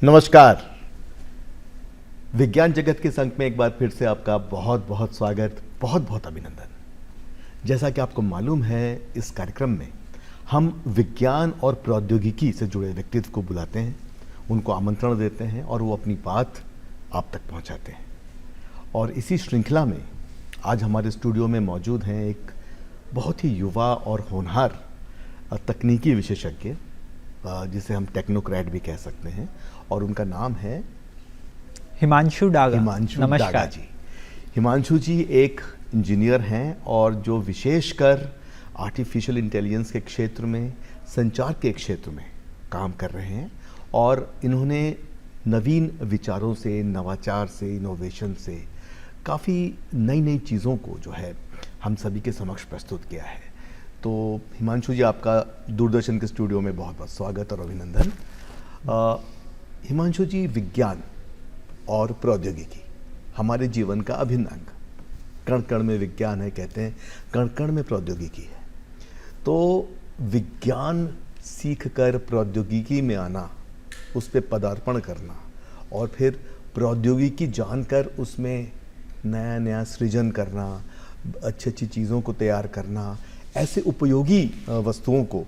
नमस्कार। विज्ञान जगत के संग में एक बार फिर से आपका बहुत बहुत स्वागत, बहुत बहुत अभिनंदन। जैसा कि आपको मालूम है, इस कार्यक्रम में हम विज्ञान और प्रौद्योगिकी से जुड़े व्यक्तित्व को बुलाते हैं, उनको आमंत्रण देते हैं और वो अपनी बात आप तक पहुंचाते हैं। और इसी श्रृंखला में आज हमारे स्टूडियो में मौजूद हैं एक बहुत ही युवा और होनहार तकनीकी विशेषज्ञ, जिसे हम टेक्नोक्रेट भी कह सकते हैं, और उनका नाम है हिमांशु डागा। हिमांशु डागा जी। हिमांशु जी एक इंजीनियर हैं और जो विशेषकर आर्टिफिशियल इंटेलिजेंस के क्षेत्र में, संचार के क्षेत्र में काम कर रहे हैं, और इन्होंने नवीन विचारों से, नवाचार से, इनोवेशन से काफ़ी नई नई चीज़ों को जो है हम सभी के समक्ष प्रस्तुत किया है। तो हिमांशु जी, आपका दूरदर्शन के स्टूडियो में बहुत बहुत स्वागत और अभिनंदन। हिमांशु जी, विज्ञान और प्रौद्योगिकी हमारे जीवन का अभिन्न अंग, कण कण में विज्ञान है कहते हैं, कण कण में प्रौद्योगिकी है। तो विज्ञान सीख कर प्रौद्योगिकी में आना, उस पर पदार्पण करना, और फिर प्रौद्योगिकी जानकर उसमें नया नया सृजन करना, अच्छी अच्छी चीज़ों को तैयार करना, ऐसे उपयोगी वस्तुओं को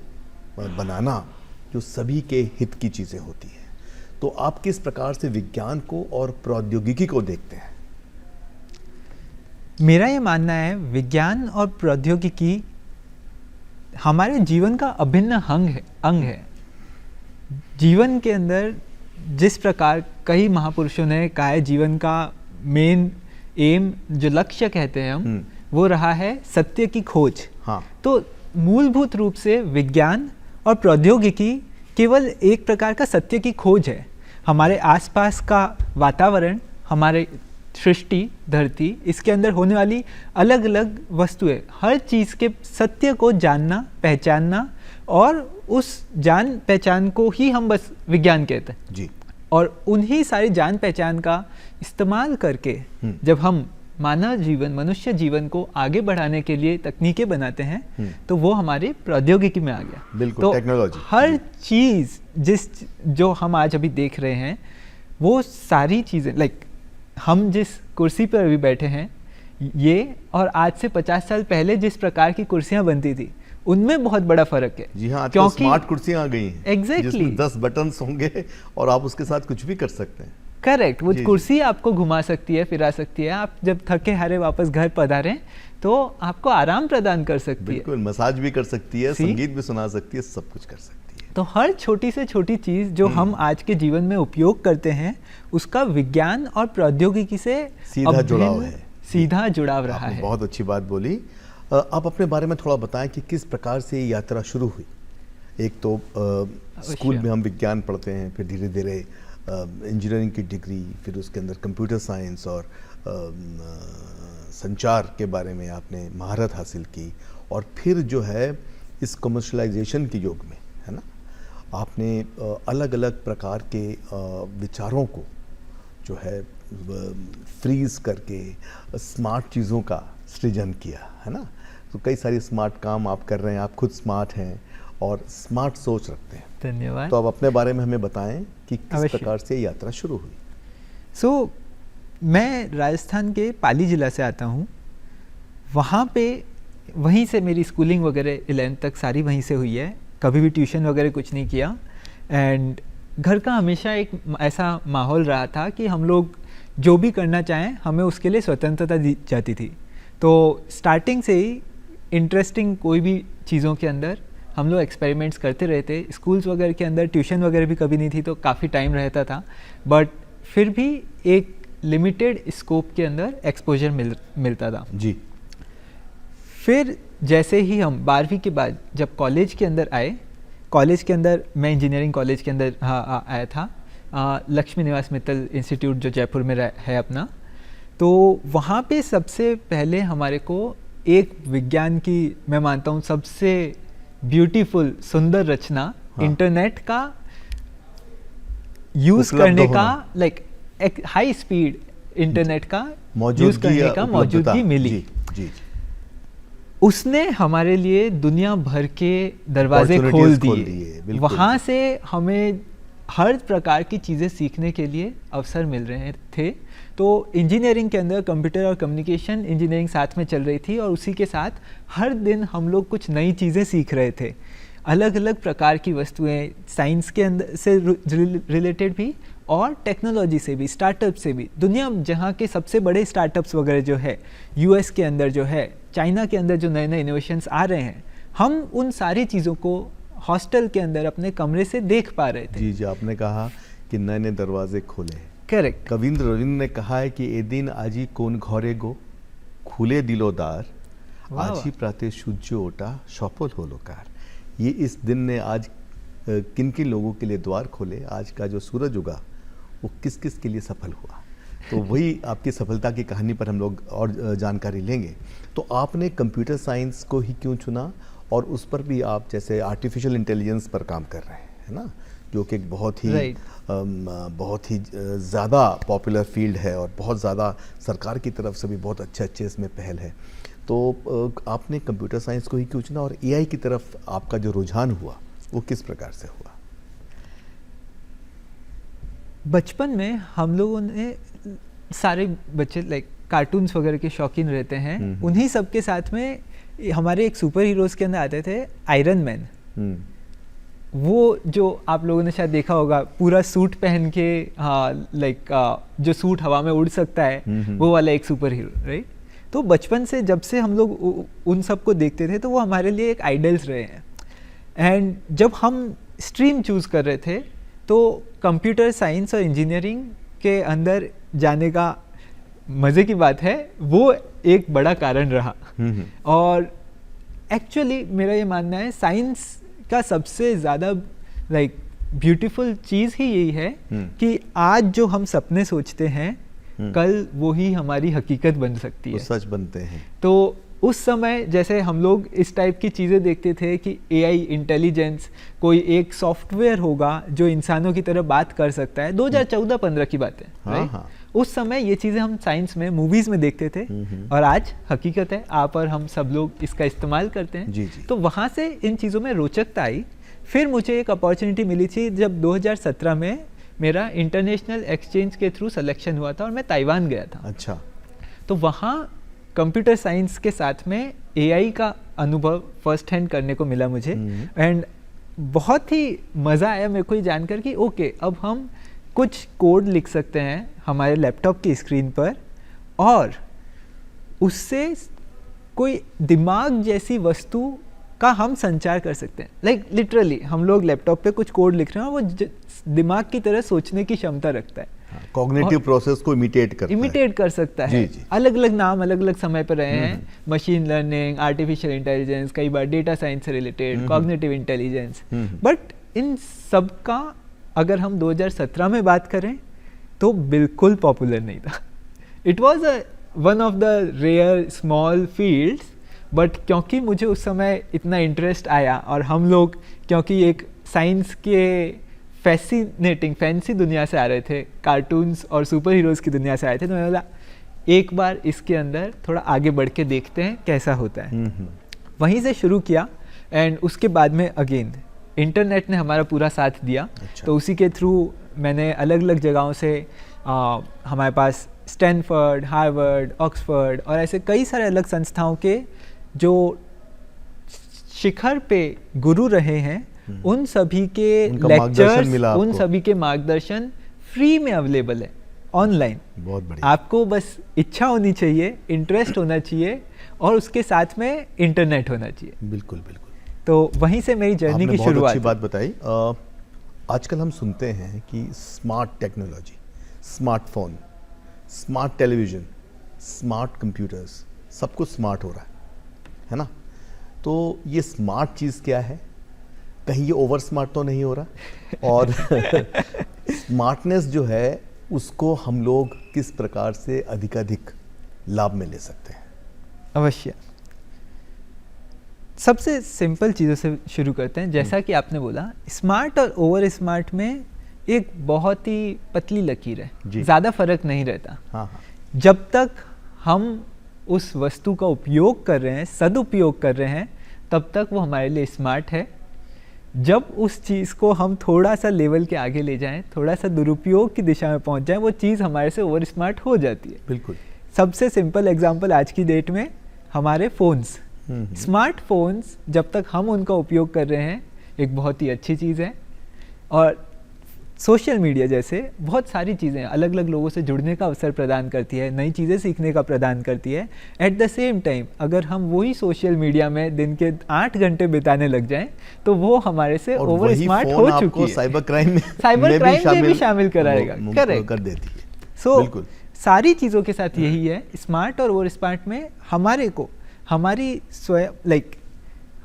बनाना जो सभी के हित की चीज़ें होती हैं। तो आप किस प्रकार से विज्ञान को और प्रौद्योगिकी को देखते हैं? मेरा ये मानना है, विज्ञान और प्रौद्योगिकी हमारे जीवन का अभिन्न अंग है। जीवन के अंदर जिस प्रकार कई महापुरुषों ने कहा है, जीवन का मेन एम, जो लक्ष्य कहते हैं हम, वो रहा है सत्य की खोज। हाँ। तो मूलभूत रूप से विज्ञान और प्रौद्योगिकी केवल एक प्रकार का सत्य की खोज है। हमारे आसपास का वातावरण, हमारे सृष्टि, धरती, इसके अंदर होने वाली अलग अलग वस्तुएं, हर चीज़ के सत्य को जानना, पहचानना, और उस जान पहचान को ही हम बस विज्ञान कहते हैं जी। और उन्हीं सारी जान पहचान का इस्तेमाल करके जब हम मानव जीवन, मनुष्य जीवन को आगे बढ़ाने के लिए तकनीकें बनाते हैं, तो वो हमारी प्रौद्योगिकी में आ गया। बिल्कुल, तो टेक्नोलॉजी। हर चीज़ जो हम आज अभी देख रहे हैं, वो सारी चीज़ें, हम जिस कुर्सी पर अभी बैठे हैं, ये और आज से 50 साल पहले जिस प्रकार की कुर्सियां बनती थी, उनमें बहुत बड़ा फर्क है। जी हाँ, क्योंकि स्मार्ट कुर्सियां आ गई हैं। एग्जैक्टली, जिसमें 10 बटन्स होंगे और आप उसके साथ कुछ भी कर सकते हैं। करेक्ट, वो कुर्सी आपको घुमा सकती है, फिरा सकती है। आप जब थके हारे वापस घर पधारें तो आपको आराम प्रदान कर सकती है। बिल्कुल, मसाज भी कर सकती है, संगीत भी सुना सकती है, सब कुछ कर सकती है। तो हर छोटी से छोटी चीज़ जो हम आज के जीवन में उपयोग करते हैं, उसका विज्ञान और प्रौद्योगिकी से सीधा जुड़ाव है। सीधा जुड़ाव रहा है। बहुत अच्छी बात बोली। आप अपने बारे में थोड़ा बताएं कि किस प्रकार से ये यात्रा शुरू हुई। एक तो स्कूल में हम विज्ञान पढ़ते हैं, फिर धीरे धीरे इंजीनियरिंग की डिग्री, फिर उसके अंदर कंप्यूटर साइंस और संचार के बारे में आपने महारत हासिल की, और फिर जो है इस कमर्शलाइजेशन के युग में, है ना, आपने अलग अलग प्रकार के विचारों को जो है फ्रीज करके स्मार्ट चीज़ों का सृजन किया, है ना। तो कई सारी स्मार्ट काम आप कर रहे हैं, आप खुद स्मार्ट हैं और स्मार्ट सोच रखते हैं। धन्यवाद। तो अब अपने बारे में हमें बताएं कि किस प्रकार से यात्रा शुरू हुई। मैं राजस्थान के पाली ज़िला से आता हूँ। वहाँ पे वहीं से मेरी स्कूलिंग वगैरह 11th तक सारी वहीं से हुई है। कभी भी ट्यूशन वगैरह कुछ नहीं किया। एंड घर का हमेशा एक ऐसा माहौल रहा था कि हम लोग जो भी करना चाहें, हमें उसके लिए स्वतंत्रता दी जाती थी। तो स्टार्टिंग से ही इंटरेस्टिंग कोई भी चीज़ों के अंदर हम लोग एक्सपेरिमेंट्स करते रहते। स्कूल्स वगैरह के अंदर ट्यूशन वगैरह भी कभी नहीं थी, तो काफ़ी टाइम रहता था, बट फिर भी एक लिमिटेड स्कोप के अंदर एक्सपोजर मिलता था जी। फिर जैसे ही हम 12वीं के बाद जब कॉलेज के अंदर आए, कॉलेज के अंदर मैं इंजीनियरिंग कॉलेज के अंदर आया था, लक्ष्मी निवास मित्तल इंस्टीट्यूट जो जयपुर में है अपना। तो वहाँ पे सबसे पहले हमारे को एक विज्ञान की, मैं मानता हूँ सबसे ब्यूटीफुल, सुंदर रचना, इंटरनेट का यूज करने का, एक हाई स्पीड इंटरनेट का यूज करने का मौजूदगी मिली। जी। उसने हमारे लिए दुनिया भर के दरवाजे खोल दिए। वहाँ से हमें हर प्रकार की चीज़ें सीखने के लिए अवसर मिल रहे थे। तो इंजीनियरिंग के अंदर कंप्यूटर और कम्युनिकेशन इंजीनियरिंग साथ में चल रही थी और उसी के साथ हर दिन हम लोग कुछ नई चीज़ें सीख रहे थे, अलग अलग प्रकार की वस्तुएं, साइंस के अंदर से रिलेटेड भी और टेक्नोलॉजी से भी, स्टार्टअप से भी। दुनिया जहाँ के सबसे बड़े स्टार्टअप्स वगैरह जो है, यूएस के अंदर जो है, चाइना के अंदर जो नए नए इनोवेशंस आ रहे हैं, हम उन सारी चीज़ों को हॉस्टल के अंदर अपने कमरे से देख पा रहे थे। जी जी, आपने कहा कि नए नए दरवाजे खोले। करेक्ट। कविंद्र रविंद्र ने कहा है कि ए दिन आजी कोन घरे गो खुले दिलोदार, आजी प्राते सूर्य ओटा सफल होलो कार। ये इस दिन ने आज किन किन लोगों के लिए द्वार खोले, आज का जो सूरज उगा वो किस किस के लिए सफल हुआ। तो वही आपकी सफलता की कहानी पर हम लोग और जानकारी लेंगे। तो आपने कंप्यूटर साइंस को ही क्यों चुना, और उस पर भी आप जैसे आर्टिफिशियल इंटेलिजेंस पर काम कर रहे हैं, है ना, जो कि एक बहुत ही ज़्यादा पॉपुलर फील्ड है और बहुत ज़्यादा सरकार की तरफ से भी बहुत अच्छे इसमें पहल है। तो आपने कंप्यूटर साइंस को ही क्यों चुना, और एआई की तरफ आपका जो रुझान हुआ वो किस प्रकार से हुआ? बचपन में हम लोगों ने, सारे बच्चे लाइक कार्टून्स वगैरह के शौकीन रहते हैं, उन्हीं सब के साथ में हमारे एक सुपर हीरोज़ के अंदर आते थे आयरन मैन। वो जो आप लोगों ने शायद देखा होगा, पूरा सूट पहन के, हाँ, लाइक जो सूट हवा में उड़ सकता है, वो वाला एक सुपर हीरो, राइट। तो बचपन से जब से हम लोग उन सब को देखते थे तो वो हमारे लिए एक आइडल्स रहे हैं। एंड जब हम स्ट्रीम चूज़ कर रहे थे तो कंप्यूटर साइंस और इंजीनियरिंग के अंदर जाने का, मज़े की बात है, वो एक बड़ा कारण रहा। और एक्चुअली मेरा ये मानना है, साइंस का सबसे ज़्यादा लाइक ब्यूटीफुल चीज़ ही यही है कि आज जो हम सपने सोचते हैं, कल वो ही हमारी हकीकत बन सकती है, सच बनते हैं। तो उस समय जैसे हम लोग इस टाइप की चीज़ें देखते थे कि एआई इंटेलिजेंस, कोई एक सॉफ्टवेयर होगा जो इंसानों की तरह बात कर सकता है, 2014-15 की बात है, राइट। हाँ। उस समय ये चीज़ें हम साइंस में, मूवीज़ में देखते थे, और आज हकीकत है, आप और हम सब लोग इसका इस्तेमाल करते हैं। जी जी। तो वहाँ से इन चीज़ों में रोचकता आई। फिर मुझे एक अपॉर्चुनिटी मिली थी जब 2017 में मेरा इंटरनेशनल एक्सचेंज के थ्रू सिलेक्शन हुआ था और मैं ताइवान गया था। अच्छा। तो वहाँ कंप्यूटर साइंस के साथ में एआई का अनुभव फर्स्ट हैंड करने को मिला मुझे। एंड बहुत ही मज़ा आया मेरे को ये जानकर कि ओके, अब हम कुछ कोड लिख सकते हैं हमारे लैपटॉप की स्क्रीन पर, और उससे कोई दिमाग जैसी वस्तु का हम संचार कर सकते हैं। लाइक लिटरली हम लोग लैपटॉप पे कुछ कोड लिख रहे हैं, वो दिमाग की तरह सोचने की क्षमता रखता है, कॉग्निटिव प्रोसेस को इमिटेट कर सकता है। अलग अलग नाम अलग अलग समय पर रहे हैं, मशीन लर्निंग, आर्टिफिशियल इंटेलिजेंस, कई बार डेटा साइंस से related, cognitive intelligence. But in सब का अगर हम 2017 में बात करें तो बिल्कुल पॉपुलर नहीं था। It was one of the rare small fields, but क्योंकि मुझे उस समय इतना इंटरेस्ट आया और हम लोग क्योंकि एक साइंस के फैंसी दुनिया से आ रहे थे, कार्टून्स और सुपर हीरोज़ की दुनिया से आए थे, तो मैंने बोला एक बार इसके अंदर थोड़ा आगे बढ़ के देखते हैं कैसा होता है। वहीं से शुरू किया एंड उसके बाद में अगेन इंटरनेट ने हमारा पूरा साथ दिया। अच्छा। तो उसी के थ्रू मैंने अलग अलग जगहों से हमारे पास स्टैनफोर्ड, हार्वर्ड, ऑक्सफोर्ड और ऐसे कई सारे अलग संस्थाओं के जो शिखर पे गुरु रहे हैं, उन सभी के लेक्चर्स, उन सभी के मार्गदर्शन फ्री में अवेलेबल है ऑनलाइन। बहुत बढ़िया। आपको बस इच्छा होनी चाहिए, इंटरेस्ट होना चाहिए और उसके साथ में इंटरनेट होना चाहिए। बिल्कुल बिल्कुल। तो वहीं से मेरी जर्नी की शुरुआत। अच्छी बात बताई। आजकल हम सुनते हैं कि smart technology, smartphone, smart television, smart computers, सब कुछ स्मार्ट हो रहा है ना। तो ये स्मार्ट चीज़ क्या है? कहीं ये ओवर स्मार्ट तो नहीं हो रहा? और स्मार्टनेस जो है उसको हम लोग किस प्रकार से अधिकाधिक लाभ में ले सकते हैं? अवश्य। सबसे सिंपल चीज़ों से शुरू करते हैं। जैसा कि आपने बोला, स्मार्ट और ओवर स्मार्ट में एक बहुत ही पतली लकीर है, ज़्यादा फर्क नहीं रहता। हाँ। जब तक हम उस वस्तु का उपयोग कर रहे हैं, सदुपयोग कर रहे हैं, तब तक वो हमारे लिए स्मार्ट है। जब उस चीज़ को हम थोड़ा सा लेवल के आगे ले जाएं, थोड़ा सा दुरुपयोग की दिशा में पहुंच जाएं, वो चीज़ हमारे से ओवर स्मार्ट हो जाती है। बिल्कुल। सबसे सिंपल एग्जांपल आज की डेट में हमारे फ़ोन्स, स्मार्टफोन्स, जब तक हम उनका उपयोग कर रहे हैं एक बहुत ही अच्छी चीज़ है। और सोशल मीडिया जैसे बहुत सारी चीज़ें अलग अलग लोगों से जुड़ने का अवसर प्रदान करती है, नई चीज़ें सीखने का प्रदान करती है। एट द सेम टाइम अगर हम वही सोशल मीडिया में दिन के 8 घंटे बिताने लग जाएं तो वो हमारे से ओवर स्मार्ट हो चुकी है। साइबर क्राइम में भी शामिल कराएगा, करेक्ट, कर देती है। सो सारी चीज़ों के साथ यही है, स्मार्ट और ओवर स्मार्ट में हमारे को हमारी स्वयं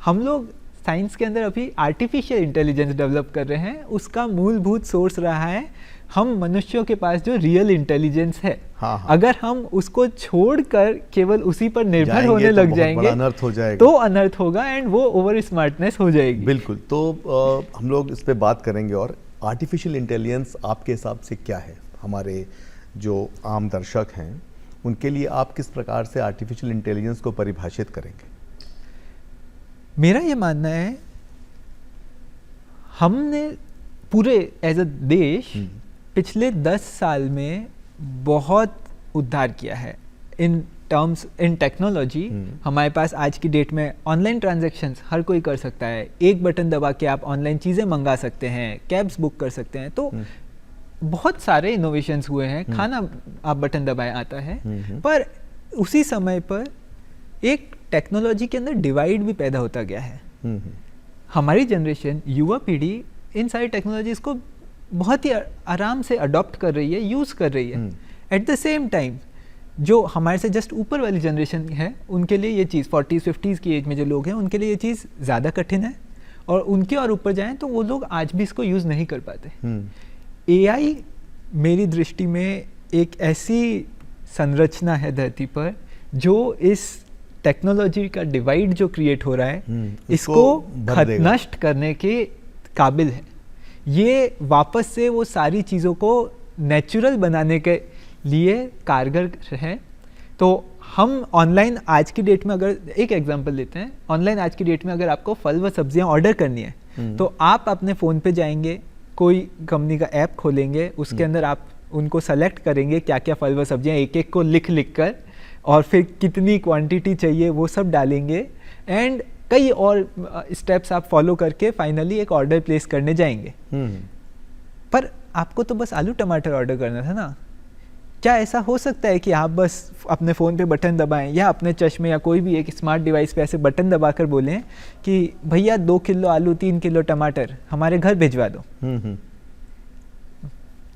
हम लोग साइंस के अंदर अभी आर्टिफिशियल इंटेलिजेंस डेवलप कर रहे हैं, उसका मूलभूत सोर्स रहा है हम मनुष्यों के पास जो रियल इंटेलिजेंस है। हाँ। अगर हम उसको छोड़कर केवल उसी पर निर्भर होने लग जाएंगे अनर्थ हो जाएगा, तो अनर्थ होगा एंड वो ओवर स्मार्टनेस हो जाएगी। बिल्कुल। तो हम लोग इस पे बात करेंगे। और आर्टिफिशियल इंटेलिजेंस आपके हिसाब से क्या है? हमारे जो आम दर्शक हैं उनके लिए आप किस प्रकार से आर्टिफिशियल इंटेलिजेंस को परिभाषित करेंगे? मेरा ये मानना है, हमने पूरे एज अ देश पिछले 10 साल में बहुत उद्धार किया है इन टेक्नोलॉजी। हमारे पास आज की डेट में ऑनलाइन ट्रांजैक्शंस हर कोई कर सकता है, एक बटन दबा के आप ऑनलाइन चीज़ें मंगा सकते हैं, कैब्स बुक कर सकते हैं। तो बहुत सारे इनोवेशंस हुए हैं, खाना आप बटन दबाए आता है। पर उसी समय पर एक टेक्नोलॉजी के अंदर डिवाइड भी पैदा होता गया है। हमारी जनरेशन, युवा पीढ़ी इन सारी टेक्नोलॉजीज को बहुत ही आराम से अडॉप्ट कर रही है, यूज़ कर रही है। एट द सेम टाइम जो हमारे से जस्ट ऊपर वाली जनरेशन है उनके लिए ये चीज़ 40s-50s की एज में जो लोग हैं उनके लिए ये चीज़ ज़्यादा कठिन है, और उनके और ऊपर जाएं तो वो लोग आज भी इसको यूज़ नहीं कर पाते। AI मेरी दृष्टि में एक ऐसी संरचना है धरती पर जो इस टेक्नोलॉजी का डिवाइड जो क्रिएट हो रहा है इसको नष्ट करने के काबिल है। ये वापस से वो सारी चीज़ों को नेचुरल बनाने के लिए कारगर है। तो हम ऑनलाइन आज की डेट में, अगर एक एग्जांपल लेते हैं, ऑनलाइन आज की डेट में अगर आपको फल व सब्जियां ऑर्डर करनी है तो आप अपने फ़ोन पे जाएंगे, कोई कंपनी का ऐप खोलेंगे, उसके अंदर आप उनको सेलेक्ट करेंगे क्या क्या फल व सब्जियां, एक एक को लिख कर, और फिर कितनी क्वांटिटी चाहिए वो सब डालेंगे, एंड कई और स्टेप्स आप फॉलो करके फाइनली एक ऑर्डर प्लेस करने जाएंगे। पर आपको तो बस आलू टमाटर ऑर्डर करना था ना। क्या ऐसा हो सकता है कि आप बस अपने फ़ोन पे बटन दबाएं या अपने चश्मे या कोई भी एक स्मार्ट डिवाइस पे ऐसे बटन दबाकर बोलें कि भैया 2 किलो आलू 3 किलो टमाटर हमारे घर भिजवा दो?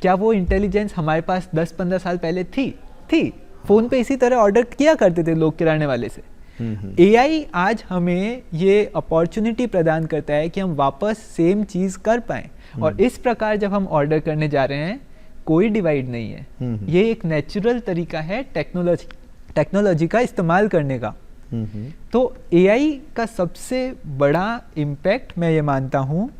क्या वो इंटेलिजेंस हमारे पास 10-15 साल पहले थी? फ़ोन पे इसी तरह ऑर्डर किया करते थे लोग किराने वाले से। AI आज हमें ये अपॉर्चुनिटी प्रदान करता है कि हम वापस सेम चीज़ कर पाएँ, और इस प्रकार जब हम ऑर्डर करने जा रहे हैं कोई डिवाइड नहीं है। ये एक नेचुरल तरीका है टेक्नोलॉजी का इस्तेमाल करने का। तो AI का सबसे बड़ा इम्पैक्ट मैं ये मानता हूँ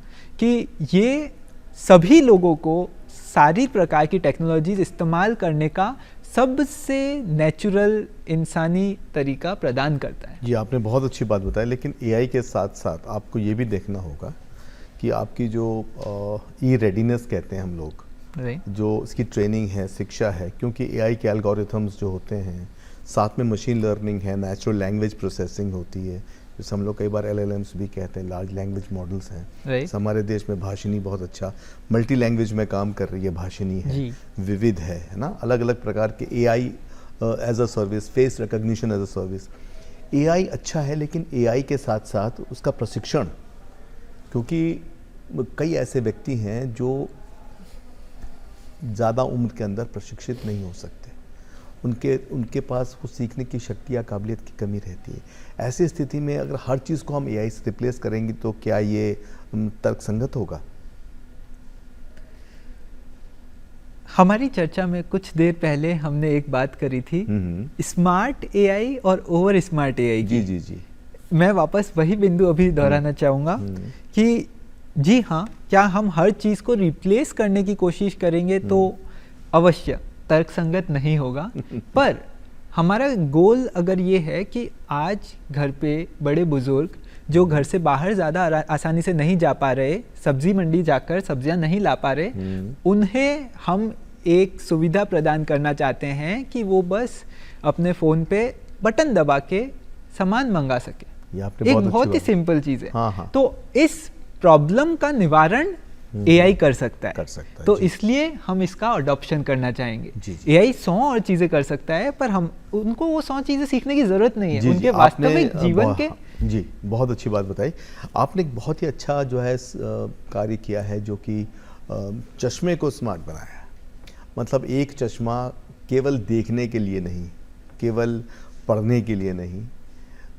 कि ये सभी लोगों को सारी प्रकार की टेक्नोलॉजीज इस्तेमाल करने का सबसे नेचुरल इंसानी तरीका प्रदान करता है। जी, आपने बहुत अच्छी बात बताई। लेकिन AI के साथ साथ आपको ये भी देखना होगा कि आपकी जो ई रेडीनेस कहते हैं हम लोग, जो इसकी ट्रेनिंग है, शिक्षा है, क्योंकि AI के एल्गोरिथम्स जो होते हैं, साथ में मशीन लर्निंग है, नेचुरल लैंग्वेज प्रोसेसिंग होती है, जैसे हम लोग कई बार LLMs भी कहते हैं, लार्ज लैंग्वेज मॉडल्स हैं। हमारे देश में भाषिनी बहुत अच्छा मल्टी लैंग्वेज में काम कर रही है, भाषिनी है, विविध है ना, अलग अलग प्रकार के AI as a service, face recognition as a service. AI अच्छा है, लेकिन AI के साथ साथ उसका प्रशिक्षण, क्योंकि कई ऐसे व्यक्ति हैं जो ज़्यादा उम्र के अंदर प्रशिक्षित नहीं हो सकते, उनके पास वो सीखने की शक्ति या काबिलियत की कमी रहती है। ऐसी स्थिति में अगर हर चीज़ को हम AI से रिप्लेस करेंगे तो क्या ये तर्कसंगत होगा? हमारी चर्चा में कुछ देर पहले हमने एक बात करी थी स्मार्ट AI और ओवर स्मार्ट AI की। जी। मैं वापस वही बिंदु अभी दोहराना चाहूँगा कि जी हाँ, क्या हम हर चीज़ को रिप्लेस करने की कोशिश करेंगे तो अवश्य तर्कसंगत नहीं होगा। पर हमारा गोल अगर ये है कि आज घर पे बड़े बुजुर्ग जो घर से बाहर ज़्यादा आसानी से नहीं जा पा रहे, सब्जी मंडी जाकर सब्जियां नहीं ला पा रहे, उन्हें हम एक सुविधा प्रदान करना चाहते हैं कि वो बस अपने फ़ोन पे बटन दबा के सामान मंगा सके। एक बहुत ही सिंपल चीज़ है। हाँ। तो इस प्रॉब्लम का निवारण AI कर सकता है, तो इसलिए हम इसका अडॉप्शन करना चाहेंगे। AI 100 और चीज़ें कर सकता है, पर हम उनको वो 100 चीज़ें सीखने की ज़रूरत नहीं है। उनके वास्तविक जीवन के जी बहुत अच्छी बात बताई आपने। एक बहुत ही अच्छा जो है कार्य किया है, जो कि चश्मे को स्मार्ट बनाया। मतलब एक चश्मा केवल देखने के लिए नहीं, केवल पढ़ने के लिए नहीं,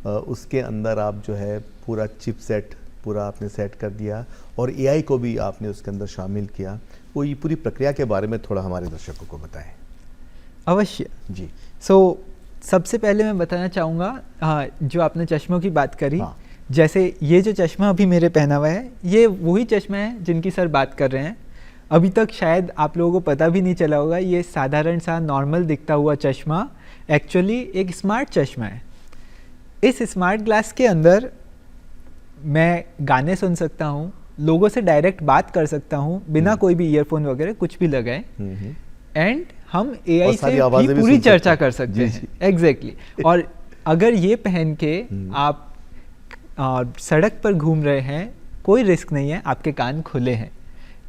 उसके अंदर आप जो है पूरा चिपसेट पूरा आपने सेट कर दिया और AI को भी आपने उसके अंदर शामिल किया। वो ये पूरी प्रक्रिया के बारे में थोड़ा हमारे दर्शकों को बताएं। अवश्य जी। सबसे पहले मैं बताना चाहूँगा, जो आपने चश्मों की बात करी, जैसे ये जो चश्मा अभी मेरे पहना हुआ है, ये वही चश्मा है जिनकी सर बात कर रहे हैं। अभी तक शायद आप लोगों को पता भी नहीं चला होगा, ये साधारण सा नॉर्मल दिखता हुआ चश्मा एक्चुअली एक स्मार्ट चश्मा है। इस स्मार्ट ग्लास के अंदर मैं गाने सुन सकता हूँ, लोगों से डायरेक्ट बात कर सकता हूँ बिना कोई भी ईयरफोन वगैरह कुछ भी लगाए, एंड हम AI से भी पूरी चर्चा कर सकते हैं। एग्जैक्टली। और अगर ये पहन के आप सड़क पर घूम रहे हैं, कोई रिस्क नहीं है, आपके कान खुले हैं,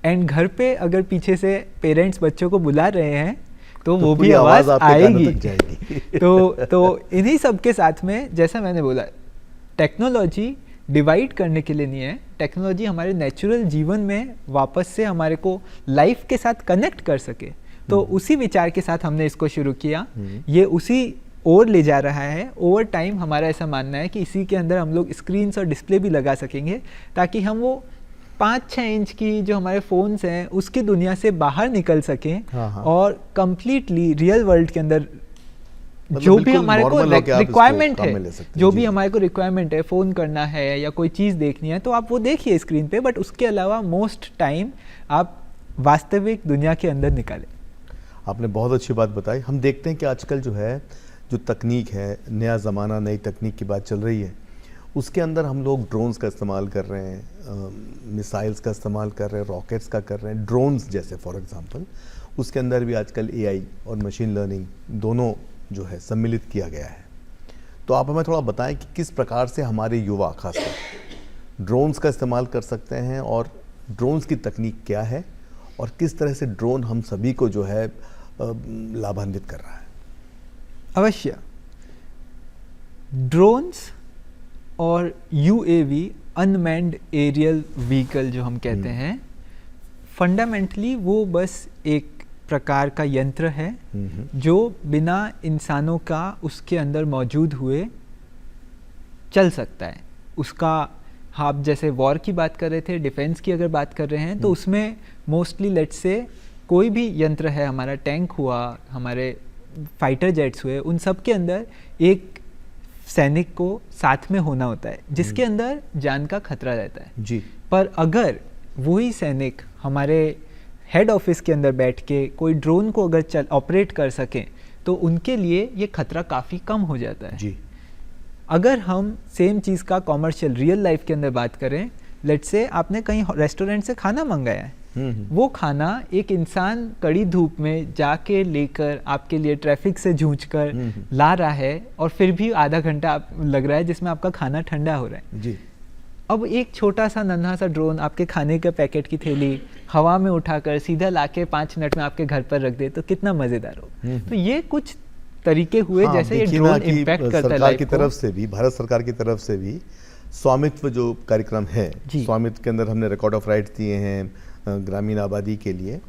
एंड घर पे अगर पीछे से पेरेंट्स बच्चों को बुला रहे हैं तो वो भी आवाज़ आएगी। तो इन्हीं सब के साथ में, जैसा मैंने बोला, टेक्नोलॉजी डिवाइड करने के लिए नहीं है, टेक्नोलॉजी हमारे नेचुरल जीवन में वापस से हमारे को लाइफ के साथ कनेक्ट कर सके। तो उसी विचार के साथ हमने इसको शुरू किया। ये उसी ओर ले जा रहा है। ओवर टाइम हमारा ऐसा मानना है कि इसी के अंदर हम लोग स्क्रीन और डिस्प्ले भी लगा सकेंगे, ताकि हम वो 5-6 इंच की जो हमारे फ़ोन्स हैं उसकी दुनिया से बाहर निकल सकें और कंप्लीटली रियल वर्ल्ड के अंदर जो भी हमारे को रिक्वायरमेंट है, जो भी हमारे को रिक्वायरमेंट है, फ़ोन करना है या कोई चीज़ देखनी है, तो आप वो देखिए स्क्रीन पे, बट उसके अलावा मोस्ट टाइम आप वास्तविक दुनिया के अंदर निकालें। आपने बहुत अच्छी बात बताई। हम देखते हैं कि आजकल जो है, जो तकनीक है, नया ज़माना, नई तकनीक की बात चल रही है, उसके अंदर हम लोग ड्रोन्स का इस्तेमाल कर रहे हैं, मिसाइल्स का इस्तेमाल कर रहे हैं, रॉकेट्स का कर रहे हैं, ड्रोन्स जैसे फॉर एग्जांपल। उसके अंदर भी आजकल AI और मशीन लर्निंग दोनों जो है सम्मिलित किया गया है। तो आप हमें थोड़ा बताएं कि किस प्रकार से हमारे युवा खासकर ड्रोन्स का इस्तेमाल कर सकते हैं, और ड्रोन्स की तकनीक क्या है, और किस तरह से ड्रोन हम सभी को जो है लाभान्वित कर रहा है। अवश्य। ड्रोन्स और UAV, अनमैन्ड एरियल व्हीकल जो हम कहते हैं, फंडामेंटली वो बस एक प्रकार का यंत्र है जो बिना इंसानों का उसके अंदर मौजूद हुए चल सकता है। उसका, आप जैसे वॉर की बात कर रहे थे, डिफेंस की अगर बात कर रहे हैं, तो उसमें मोस्टली लेट्स से कोई भी यंत्र है, हमारा टैंक हुआ, हमारे फाइटर जेट्स हुए, उन सब के अंदर एक सैनिक को साथ में होना होता है जिसके अंदर जान का खतरा रहता है जी। पर अगर वही सैनिक हमारे हेड ऑफिस के अंदर बैठ के कोई ड्रोन को अगर ऑपरेट कर सकें तो उनके लिए ये खतरा काफ़ी कम हो जाता है जी। अगर हम सेम चीज़ का कॉमर्शियल रियल लाइफ के अंदर बात करें, लेट्स से आपने कहीं रेस्टोरेंट से खाना मंगाया है, वो खाना एक इंसान कड़ी धूप में जाके लेकर आपके लिए ट्रैफिक से जूझकर ला रहा है और फिर भी आधा घंटा लग रहा है जिसमें आपका खाना ठंडा हो रहा है जी। अब एक छोटा सा नन्हा सा ड्रोन आपके खाने के पैकेट की थैली हवा में उठाकर सीधा लाके 5 मिनट में आपके घर पर रख दे तो कितना मज़ेदार हो। तो ये कुछ तरीके हुए जैसे ये ड्रोन इम्पैक्ट करता है सरकार की तरफ से भी, भारत सरकार की तरफ से भी स्वामित्व जो कार्यक्रम है, स्वामित्व के अंदर हमने रिकॉर्ड ऑफ राइट्स दिए हैं ग्रामीण आबादी के लिए,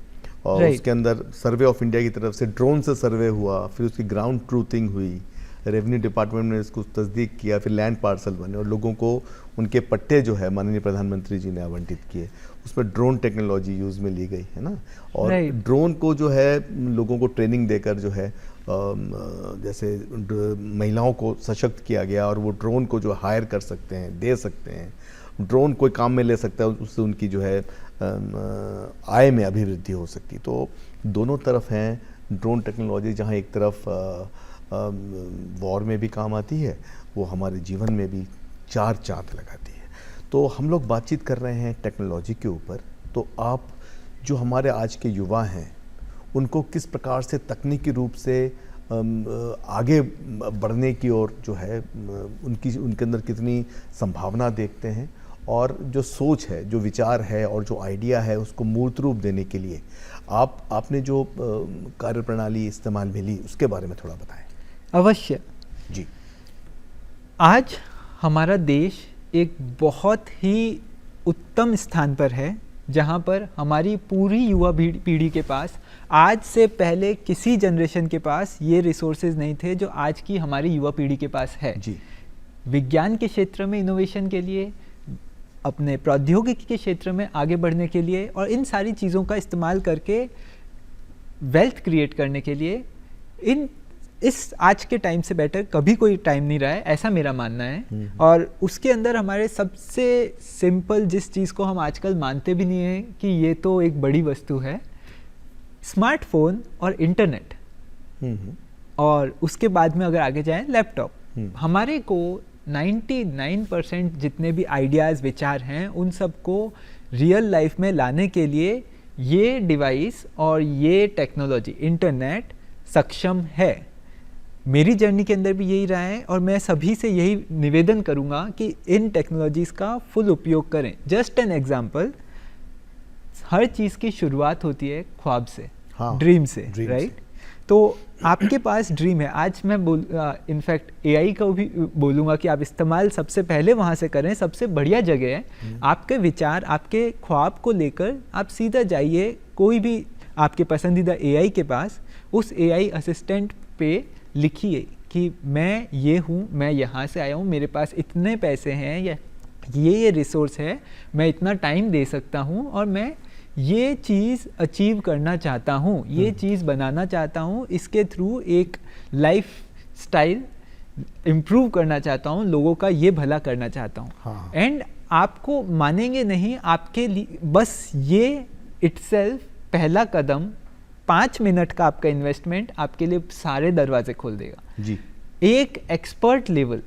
और उसके अंदर सर्वे ऑफ इंडिया की तरफ से ड्रोन से सर्वे हुआ, फिर उसकी ग्राउंड ट्रूथिंग हुई, रेवेन्यू डिपार्टमेंट ने इसको तस्दीक किया, फिर लैंड पार्सल बने और लोगों को उनके पट्टे जो है माननीय प्रधानमंत्री जी ने आवंटित किए, उसमें ड्रोन टेक्नोलॉजी यूज़ में ली गई है ना। और ड्रोन को जो है लोगों को ट्रेनिंग देकर जो है जैसे महिलाओं को सशक्त किया गया और वो ड्रोन को जो हायर कर सकते हैं, दे सकते हैं, ड्रोन कोई काम में ले सकता है, उससे उनकी जो है आय में अभिवृद्धि हो सकती। तो दोनों तरफ हैं ड्रोन टेक्नोलॉजी, जहाँ एक तरफ वॉर में भी काम आती है, वो हमारे जीवन में भी 4 चांद लगाती है। तो हम लोग बातचीत कर रहे हैं टेक्नोलॉजी के ऊपर। तो आप जो हमारे आज के युवा हैं उनको किस प्रकार से तकनीकी रूप से आगे बढ़ने की ओर जो है उनके अंदर कितनी संभावना देखते हैं, और जो सोच है, जो विचार है और जो आइडिया है उसको मूर्त रूप देने के लिए आपने जो कार्यप्रणाली इस्तेमाल में ली उसके बारे में थोड़ा बताएं। अवश्य जी। आज हमारा देश एक बहुत ही उत्तम स्थान पर है जहाँ पर हमारी पूरी युवा पीढ़ी के पास आज से पहले किसी जनरेशन के पास ये रिसोर्सेज नहीं थे जो आज की हमारी युवा पीढ़ी के पास है। जी। विज्ञान के क्षेत्र में इनोवेशन के लिए, अपने प्रौद्योगिकी के क्षेत्र में आगे बढ़ने के लिए और इन सारी चीज़ों का इस्तेमाल करके वेल्थ क्रिएट करने के लिए इस आज के टाइम से बेटर कभी कोई टाइम नहीं रहा है, ऐसा मेरा मानना है। और उसके अंदर हमारे सबसे सिंपल जिस चीज़ को हम आजकल मानते भी नहीं हैं कि ये तो एक बड़ी वस्तु है, स्मार्टफोन और इंटरनेट, और उसके बाद में अगर आगे जाएं लैपटॉप। हमारे को 99% जितने भी आइडियाज़, विचार हैं, उन सब को रियल लाइफ में लाने के लिए ये डिवाइस और ये टेक्नोलॉजी, इंटरनेट सक्षम है। मेरी जर्नी के अंदर भी यही रहा है और मैं सभी से यही निवेदन करूँगा कि इन टेक्नोलॉजीज़ का फुल उपयोग करें। जस्ट एन एग्जाम्पल, हर चीज़ की शुरुआत होती है ख्वाब से, ड्रीम से, राइट? तो आपके पास ड्रीम है। आज मैं इनफैक्ट एआई को भी बोलूँगा कि आप इस्तेमाल सबसे पहले वहाँ से करें, सबसे बढ़िया जगह है। आपके विचार, आपके ख्वाब को लेकर आप सीधा जाइए कोई भी आपके पसंदीदा एआई के पास, उस एआई असिस्टेंट पे लिखिए कि मैं ये हूँ, मैं यहाँ से आया हूँ, मेरे पास इतने पैसे हैं या ये रिसोर्स है, मैं इतना टाइम दे सकता हूँ और मैं ये चीज़ अचीव करना चाहता हूँ, ये चीज़ बनाना चाहता हूँ, इसके थ्रू एक लाइफ स्टाइल इम्प्रूव करना चाहता हूँ, लोगों का ये भला करना चाहता हूँ। एंड आपको मानेंगे नहीं, आपके लिए बस ये इटसेल्फ पहला कदम, 5 मिनट का आपका इन्वेस्टमेंट आपके लिए सारे दरवाजे खोल देगा। जी। एक एक्सपर्ट लेवल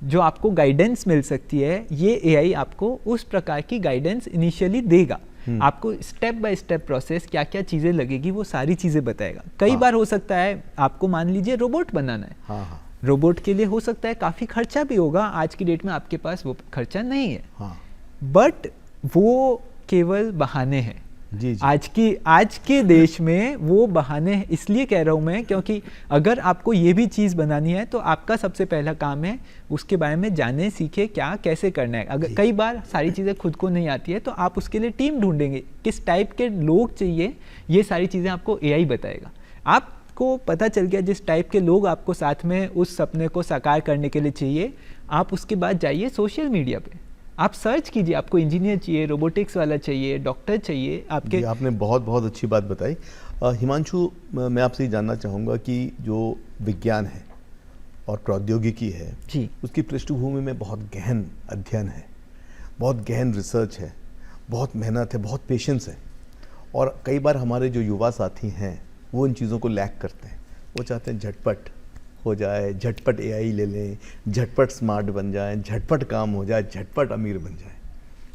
जो आपको गाइडेंस मिल सकती है, ये एआई आपको उस प्रकार की गाइडेंस इनिशियली देगा। आपको स्टेप बाय स्टेप प्रोसेस, क्या क्या चीज़ें लगेगी, वो सारी चीज़ें बताएगा। कई बार हो सकता है आपको मान लीजिए रोबोट बनाना है, रोबोट के लिए हो सकता है काफ़ी खर्चा भी होगा, आज की डेट में आपके पास वो खर्चा नहीं है, बट वो केवल बहाने हैं। जी। आज के देश में वो बहाने हैं, इसलिए कह रहा हूँ मैं, क्योंकि अगर आपको ये भी चीज़ बनानी है तो आपका सबसे पहला काम है उसके बारे में जाने, सीखे क्या कैसे करना है। अगर कई बार सारी चीज़ें खुद को नहीं आती है तो आप उसके लिए टीम ढूंढेंगे, किस टाइप के लोग चाहिए, ये सारी चीज़ें आपको एआई बताएगा। आपको पता चल गया जिस टाइप के लोग आपको साथ में उस सपने को साकार करने के लिए चाहिए, आप उसके बाद जाइए सोशल मीडिया पे, आप सर्च कीजिए, आपको इंजीनियर चाहिए, रोबोटिक्स वाला चाहिए, डॉक्टर चाहिए आपके। आपने बहुत बहुत अच्छी बात बताई। हिमांशु, मैं आपसे ये जानना चाहूँगा कि जो विज्ञान है और प्रौद्योगिकी है जी, उसकी पृष्ठभूमि में बहुत गहन अध्ययन है, बहुत गहन रिसर्च है, बहुत मेहनत है, बहुत पेशेंस है। और कई बार हमारे जो युवा साथी हैं वो इन चीज़ों को लैक करते हैं, वो चाहते हैं झटपट हो जाए, झटपट एआई ले लें, झटपट स्मार्ट बन जाए, झटपट काम हो जाए, झटपट अमीर बन जाए।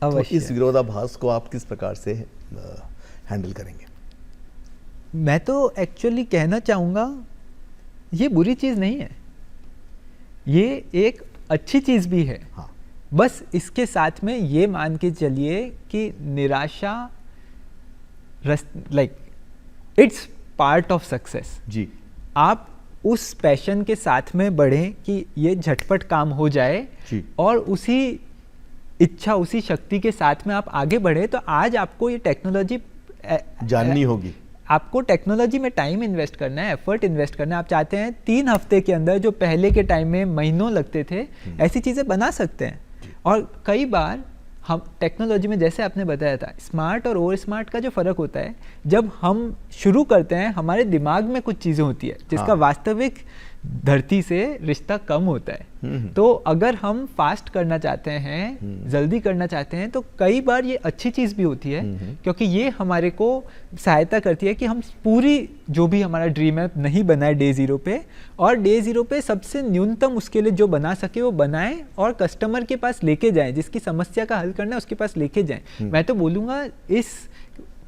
तो इस विरोधाभास को आप किस प्रकार से हैंडल करेंगे? मैं तो एक्चुअली कहना चाहूँगा ये बुरी चीज़ नहीं है, ये एक अच्छी चीज़ भी है। बस इसके साथ में ये मान के चलिए कि निराशा like it's part of success. जी। आप उस पैशन के साथ में बढ़ें कि ये झटपट काम हो जाए और उसी इच्छा, उसी शक्ति के साथ में आप आगे बढ़े। तो आज आपको ये टेक्नोलॉजी जाननी होगी, आपको टेक्नोलॉजी में टाइम इन्वेस्ट करना है, एफर्ट इन्वेस्ट करना है। आप चाहते हैं 3 हफ्ते के अंदर, जो पहले के टाइम में महीनों लगते थे, ऐसी चीज़ें बना सकते हैं। और कई बार हम टेक्नोलॉजी में, जैसे आपने बताया था, स्मार्ट और ओवर स्मार्ट का जो फ़र्क होता है, जब हम शुरू करते हैं हमारे दिमाग में कुछ चीज़ें होती है जिसका वास्तविक धरती से रिश्ता कम होता है। तो अगर हम फास्ट करना चाहते हैं, जल्दी करना चाहते हैं, तो कई बार ये अच्छी चीज़ भी होती है, क्योंकि ये हमारे को सहायता करती है कि हम पूरी जो भी हमारा ड्रीम है नहीं बनाए डे ज़ीरो पे, और डे ज़ीरो पे सबसे न्यूनतम उसके लिए जो बना सके वो बनाएं और कस्टमर के पास लेके जाएं, जिसकी समस्या का हल करना है उसके पास लेके जाएं। मैं तो बोलूँगा इस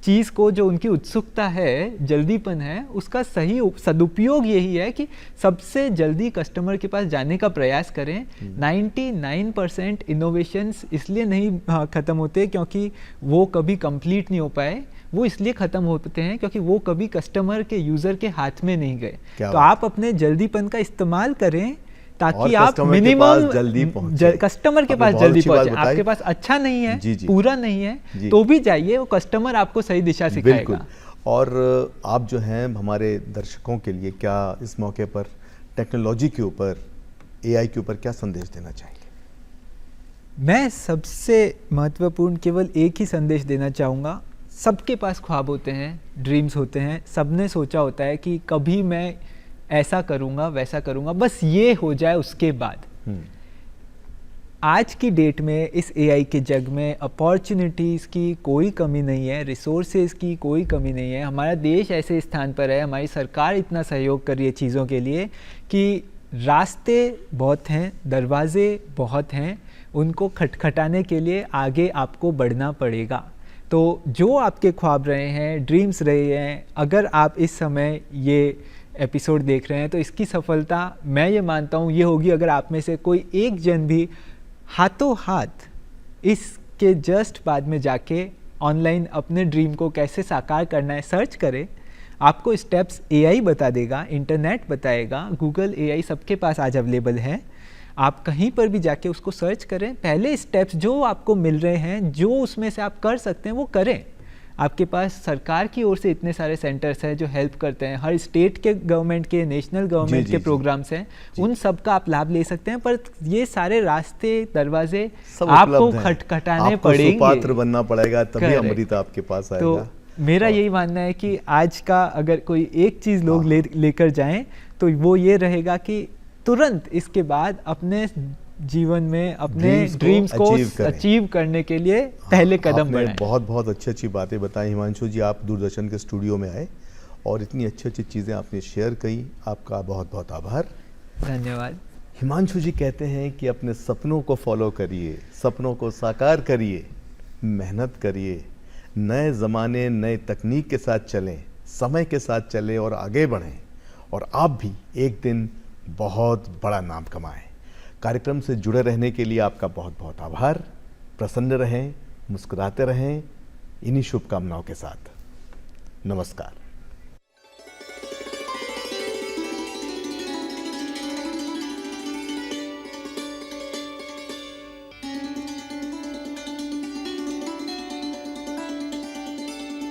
चीज़ को, जो उनकी उत्सुकता है, जल्दीपन है, उसका सही सदुपयोग यही है कि सबसे जल्दी कस्टमर के पास जाने का प्रयास करें। 99% इनोवेशंस इसलिए नहीं ख़त्म होते क्योंकि वो कभी कंप्लीट नहीं हो पाए, वो इसलिए ख़त्म होते हैं क्योंकि वो कभी कस्टमर के, यूज़र के हाथ में नहीं गए। तो आप अपने जल्दीपन का इस्तेमाल करें ताकि आप मिनिमम जल्दी कस्टमर के पास जल्दी पहुंचे। आपके पास अच्छा नहीं है, पूरा नहीं है, तो भी जाइए, वो कस्टमर आपको सही दिशा सिखाएगा। और आप जो हैं हमारे दर्शकों के लिए क्या इस मौके पर टेक्नोलॉजी के ऊपर, एआई के ऊपर क्या संदेश देना चाहेंगे? मैं सबसे महत्वपूर्ण केवल एक ही संदेश देना चाहूँगा। सबके पास ख्वाब होते हैं, ड्रीम्स होते हैं, सबने सोचा होता है कि कभी मैं ऐसा करूँगा, वैसा करूँगा, बस ये हो जाए उसके बाद। आज की डेट में इस एआई के जग में अपॉर्चुनिटीज़ की कोई कमी नहीं है, रिसोर्सेज की कोई कमी नहीं है। हमारा देश ऐसे स्थान पर है, हमारी सरकार इतना सहयोग कर रही है चीज़ों के लिए कि रास्ते बहुत हैं, दरवाजे बहुत हैं, उनको खटखटाने के लिए आगे आपको बढ़ना पड़ेगा। तो जो आपके ख्वाब रहे हैं, ड्रीम्स रहे हैं, अगर आप इस समय ये एपिसोड देख रहे हैं तो इसकी सफलता मैं ये मानता हूँ ये होगी अगर आप में से कोई एक जन भी हाथों हाथ इसके जस्ट बाद में जाके ऑनलाइन अपने ड्रीम को कैसे साकार करना है सर्च करे। आपको स्टेप्स एआई बता देगा, इंटरनेट बताएगा, गूगल एआई सबके पास आज अवेलेबल है। आप कहीं पर भी जाके उसको सर्च करें, पहले स्टेप्स जो आपको मिल रहे हैं, जो उसमें से आप कर सकते हैं वो करें। आपके पास सरकार की ओर से इतने सारे सेंटर्स हैं जो हेल्प करते हैं, हर स्टेट के गवर्नमेंट के, नेशनल गवर्नमेंट के प्रोग्राम्स हैं, उन सब का आप लाभ ले सकते हैं। पर ये सारे रास्ते, दरवाजे आपको खटखटाने पड़ेंगे, सुपात्र बनना पड़ेगा, तभी अमृत आपके पास आएगा। तो मेरा यही मानना है कि आज का अगर कोई एक चीज़ लोग लेकर जाएं तो वो ये रहेगा कि तुरंत इसके बाद अपने जीवन में अपने ड्रीम्स को अचीव करने के लिए पहले कदम बढ़ाएं। बहुत बहुत अच्छी बातें बताई हिमांशु जी। आप दूरदर्शन के स्टूडियो में आए और इतनी अच्छी चीज़ें आपने शेयर की, आपका बहुत बहुत आभार। धन्यवाद। हिमांशु जी कहते हैं कि अपने सपनों को फॉलो करिए, सपनों को साकार करिए, मेहनत करिए, नए ज़माने, नए तकनीक के साथ चलें, समय के साथ चलें और आगे बढ़ें, और आप भी एक दिन बहुत बड़ा नाम कमाएं। कार्यक्रम से जुड़े रहने के लिए आपका बहुत बहुत आभार। प्रसन्न रहें, मुस्कुराते रहें, इन्हीं शुभकामनाओं के साथ। नमस्कार।